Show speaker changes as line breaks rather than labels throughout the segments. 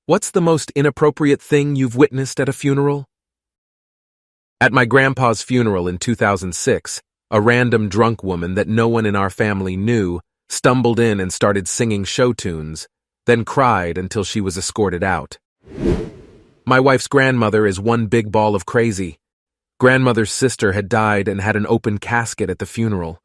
What's the most inappropriate thing you've witnessed at a funeral? At my grandpa's funeral in 2006, a random drunk woman that no one in our family knew stumbled in and started singing show tunes, then cried until she was escorted out. My wife's grandmother is one big ball of crazy. Grandmother's sister had died and had an open casket at the funeral.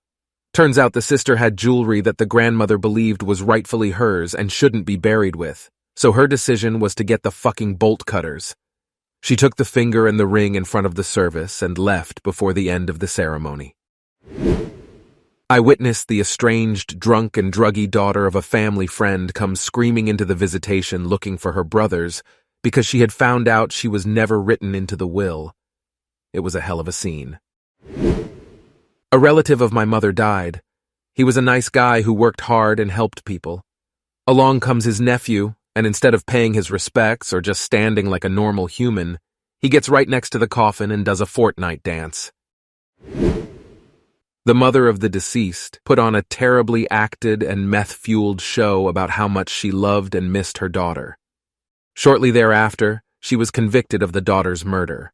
Turns out the sister had jewelry that the grandmother believed was rightfully hers and shouldn't be buried with, so her decision was to get the fucking bolt cutters. She took the finger and the ring in front of the service and left before the end of the ceremony. I witnessed the estranged, drunk and druggy daughter of a family friend come screaming into the visitation looking for her brothers because she had found out she was never written into the will. It was a hell of a scene. A relative of my mother died. He was a nice guy who worked hard and helped people. Along comes his nephew, and instead of paying his respects or just standing like a normal human, he gets right next to the coffin and does a Fortnite dance. The mother of the deceased put on a terribly acted and meth-fueled show about how much she loved and missed her daughter. Shortly thereafter, she was convicted of the daughter's murder.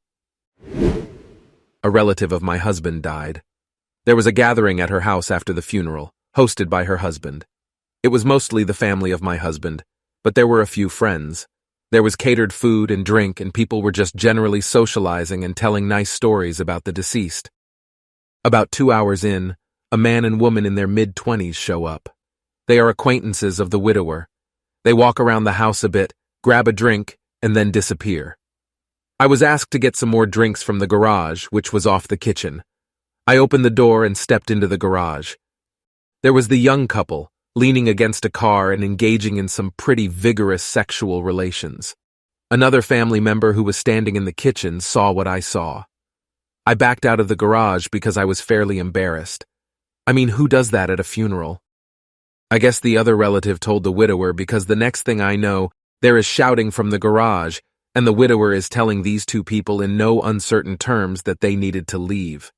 A relative of my husband died. There was a gathering at her house after the funeral, hosted by her husband. It was mostly the family of my husband, but there were a few friends. There was catered food and drink, and people were just generally socializing and telling nice stories about the deceased. About 2 hours in, a man and woman in their mid-20s show up. They are acquaintances of the widower. They walk around the house a bit, grab a drink, and then disappear. I was asked to get some more drinks from the garage, which was off the kitchen. I opened the door and stepped into the garage. There was the young couple, leaning against a car and engaging in some pretty vigorous sexual relations. Another family member who was standing in the kitchen saw what I saw. I backed out of the garage because I was fairly embarrassed. I mean, who does that at a funeral? I guess the other relative told the widower because the next thing I know, there is shouting from the garage, and the widower is telling these two people in no uncertain terms that they needed to leave.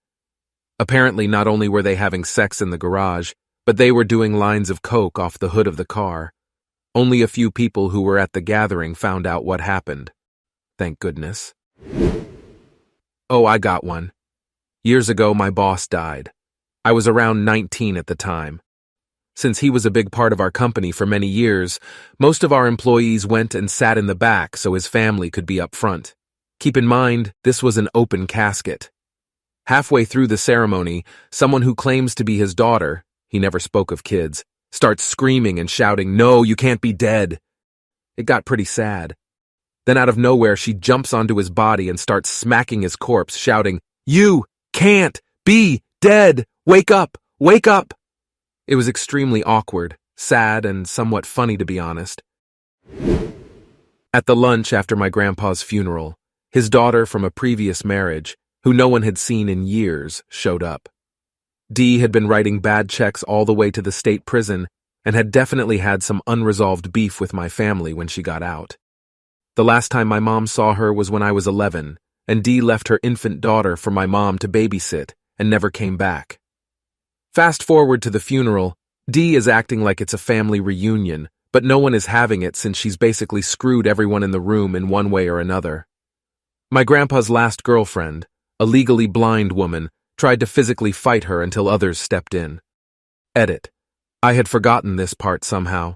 Apparently, not only were they having sex in the garage, but they were doing lines of coke off the hood of the car. Only a few people who were at the gathering found out what happened. Thank goodness. Oh, I got one. Years ago, my boss died. I was around 19 at the time. Since he was a big part of our company for many years, most of our employees went and sat in the back so his family could be up front. Keep in mind, this was an open casket. Halfway through the ceremony, someone who claims to be his daughter, he never spoke of kids, starts screaming and shouting, "No, you can't be dead." It got pretty sad. Then out of nowhere, she jumps onto his body and starts smacking his corpse, shouting, "You can't be dead! Wake up! Wake up!" It was extremely awkward, sad, and somewhat funny, to be honest. At the lunch after my grandpa's funeral, his daughter from a previous marriage, who no one had seen in years, showed up. Dee had been writing bad checks all the way to the state prison and had definitely had some unresolved beef with my family when she got out. The last time my mom saw her was when I was 11, and Dee left her infant daughter for my mom to babysit and never came back. Fast forward to the funeral, Dee is acting like it's a family reunion, but no one is having it since she's basically screwed everyone in the room in one way or another. My grandpa's last girlfriend, a legally blind woman, tried to physically fight her until others stepped in. Edit. I had forgotten this part somehow.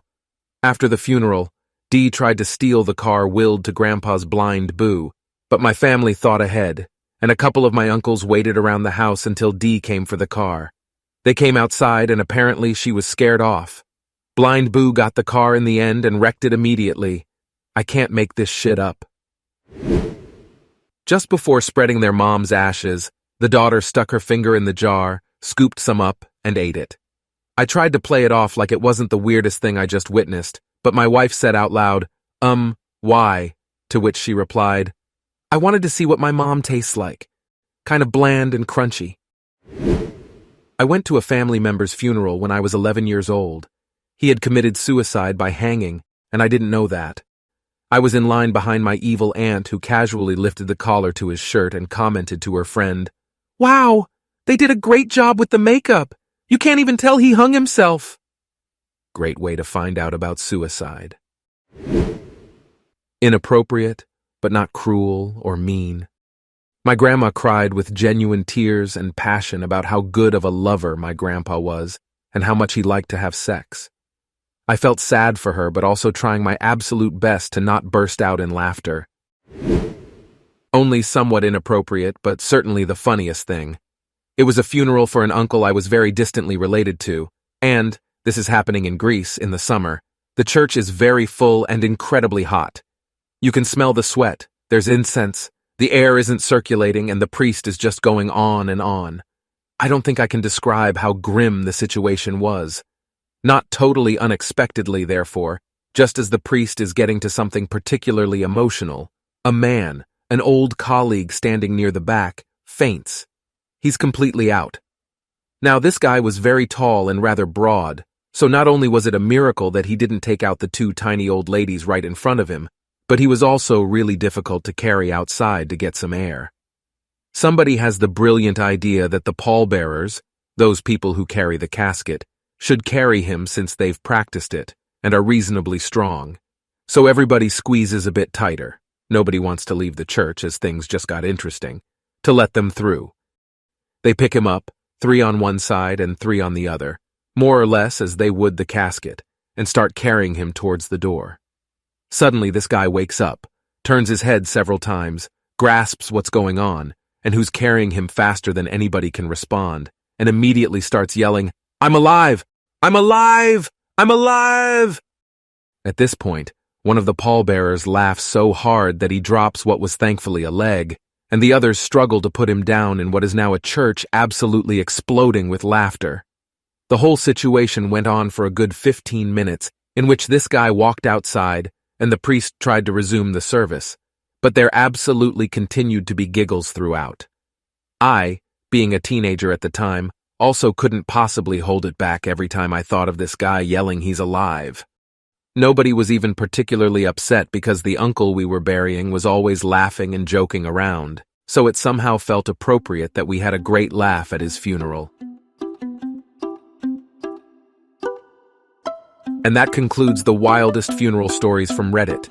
After the funeral, Dee tried to steal the car willed to Grandpa's blind Boo, but my family thought ahead, and a couple of my uncles waited around the house until Dee came for the car. They came outside and apparently she was scared off. Blind Boo got the car in the end and wrecked it immediately. I can't make this shit up. Just before spreading their mom's ashes, the daughter stuck her finger in the jar, scooped some up, and ate it. I tried to play it off like it wasn't the weirdest thing I just witnessed, but my wife said out loud, why? To which she replied, "I wanted to see what my mom tastes like. Kind of bland and crunchy." I went to a family member's funeral when I was 11 years old. He had committed suicide by hanging, and I didn't know that. I was in line behind my evil aunt who casually lifted the collar to his shirt and commented to her friend, "Wow, they did a great job with the makeup. You can't even tell he hung himself." Great way to find out about suicide. Inappropriate, but not cruel or mean. My grandma cried with genuine tears and passion about how good of a lover my grandpa was and how much he liked to have sex. I felt sad for her, but also trying my absolute best to not burst out in laughter. Only somewhat inappropriate, but certainly the funniest thing. It was a funeral for an uncle I was very distantly related to, and, this is happening in Greece in the summer, the church is very full and incredibly hot. You can smell the sweat, there's incense, the air isn't circulating, and the priest is just going on and on. I don't think I can describe how grim the situation was. Not totally unexpectedly, therefore, just as the priest is getting to something particularly emotional, a man, an old colleague standing near the back, faints. He's completely out. Now, this guy was very tall and rather broad, so not only was it a miracle that he didn't take out the two tiny old ladies right in front of him, but he was also really difficult to carry outside to get some air. Somebody has the brilliant idea that the pallbearers, those people who carry the casket, should carry him since they've practiced it and are reasonably strong. So everybody squeezes a bit tighter. Nobody wants to leave the church, as things just got interesting, to let them through. They pick him up, 3 on one side and 3 on the other, more or less as they would the casket, and start carrying him towards the door. Suddenly this guy wakes up, turns his head several times, grasps what's going on, and who's carrying him faster than anybody can respond, and immediately starts yelling, "I'm alive! I'm alive! I'm alive!" At this point, one of the pallbearers laughs so hard that he drops what was thankfully a leg, and the others struggle to put him down in what is now a church absolutely exploding with laughter. The whole situation went on for a good 15 minutes, in which this guy walked outside, and the priest tried to resume the service, but there absolutely continued to be giggles throughout. I, being a teenager at the time, also couldn't possibly hold it back every time I thought of this guy yelling he's alive. Nobody was even particularly upset because the uncle we were burying was always laughing and joking around, so it somehow felt appropriate that we had a great laugh at his funeral. And that concludes the wildest funeral stories from Reddit.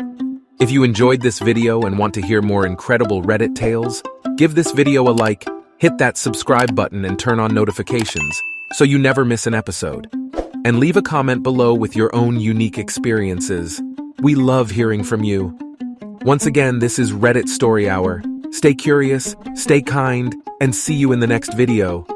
If you enjoyed this video and want to hear more incredible Reddit tales, give this video a like, hit that subscribe button and turn on notifications so you never miss an episode. And leave a comment below with your own unique experiences. We love hearing from you. Once again, this is Reddit Story Hour. Stay curious, stay kind, and see you in the next video.